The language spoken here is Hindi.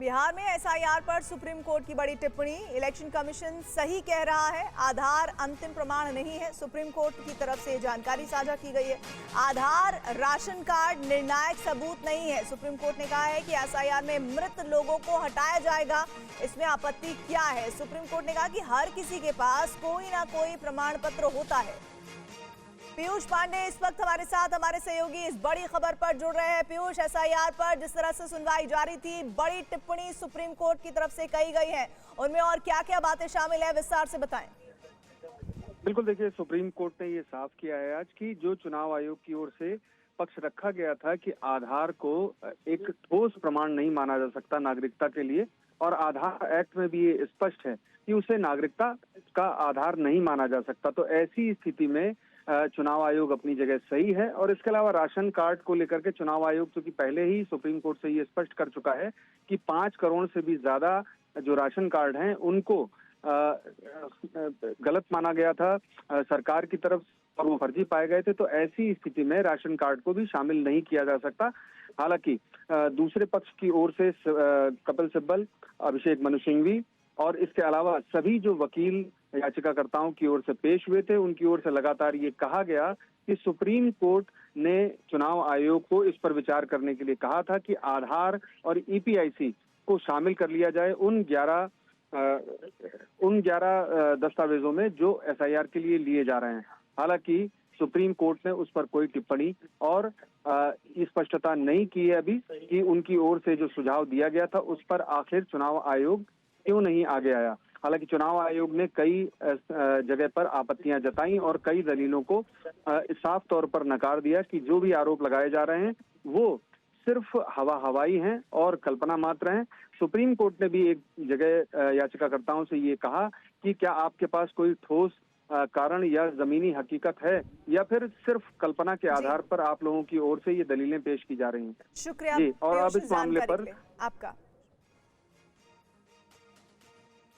बिहार में एसआईआर पर सुप्रीम कोर्ट की बड़ी टिप्पणी। इलेक्शन कमीशन सही कह रहा है, आधार अंतिम प्रमाण नहीं है। सुप्रीम कोर्ट की तरफ से जानकारी साझा की गई है। आधार राशन कार्ड निर्णायक सबूत नहीं है। सुप्रीम कोर्ट ने कहा है कि एसआईआर में मृत लोगों को हटाया जाएगा, इसमें आपत्ति क्या है। सुप्रीम कोर्ट ने कहा कि हर किसी के पास कोई ना कोई प्रमाण पत्र होता है। पीयूष पांडे इस वक्त हमारे साथ, हमारे सहयोगी इस बड़ी खबर पर जुड़ रहे हैं। पीयूष, एसआईआर पर जिस तरह से सुनवाई जारी थी, बड़ी टिप्पणी सुप्रीम कोर्ट की तरफ से कही गई है, उनमें और क्या क्या बातें शामिल है, विस्तार से बताएं। बिल्कुल, देखिए, सुप्रीम कोर्ट ने ये साफ किया है आज कि जो चुनाव आयोग की ओर से पक्ष रखा गया था कि आधार को एक ठोस प्रमाण नहीं माना जा सकता नागरिकता के लिए, और आधार एक्ट में भी ये स्पष्ट है कि उसे नागरिकता का आधार नहीं माना जा सकता। तो ऐसी स्थिति में चुनाव आयोग अपनी जगह सही है। और इसके अलावा राशन कार्ड को लेकर के चुनाव आयोग, चूंकि पहले ही सुप्रीम कोर्ट से ये स्पष्ट कर चुका है कि 5 करोड़ से भी ज्यादा जो राशन कार्ड हैं उनको गलत माना गया था सरकार की तरफ और वो फर्जी पाए गए थे। तो ऐसी स्थिति में राशन कार्ड को भी शामिल नहीं किया जा सकता। हालांकि दूसरे पक्ष की ओर से कपिल सिब्बल, अभिषेक मनु सिंघवी और इसके अलावा सभी जो वकील याचिकाकर्ताओं की ओर से पेश हुए थे, उनकी ओर से लगातार ये कहा गया कि सुप्रीम कोर्ट ने चुनाव आयोग को इस पर विचार करने के लिए कहा था कि आधार और ईपीआईसी को शामिल कर लिया जाए उन 11 दस्तावेजों में जो एसआईआर के लिए लिए जा रहे हैं। हालांकि सुप्रीम कोर्ट ने उस पर कोई टिप्पणी और स्पष्टता नहीं की है अभी कि उनकी ओर से जो सुझाव दिया गया था उस पर आखिर चुनाव आयोग क्यों नहीं आगे आया। हालांकि चुनाव आयोग ने कई जगह पर आपत्तियां जताई और कई दलीलों को साफ तौर पर नकार दिया कि जो भी आरोप लगाए जा रहे हैं वो सिर्फ हवाई हैं और कल्पना मात्र हैं। सुप्रीम कोर्ट ने भी एक जगह याचिकाकर्ताओं से ये कहा कि क्या आपके पास कोई ठोस कारण या जमीनी हकीकत है या फिर सिर्फ कल्पना के आधार पर आप लोगों की ओर से ये दलीलें पेश की जा रही हैं। शुक्रिया जी, और अब इस मामले पर आपका।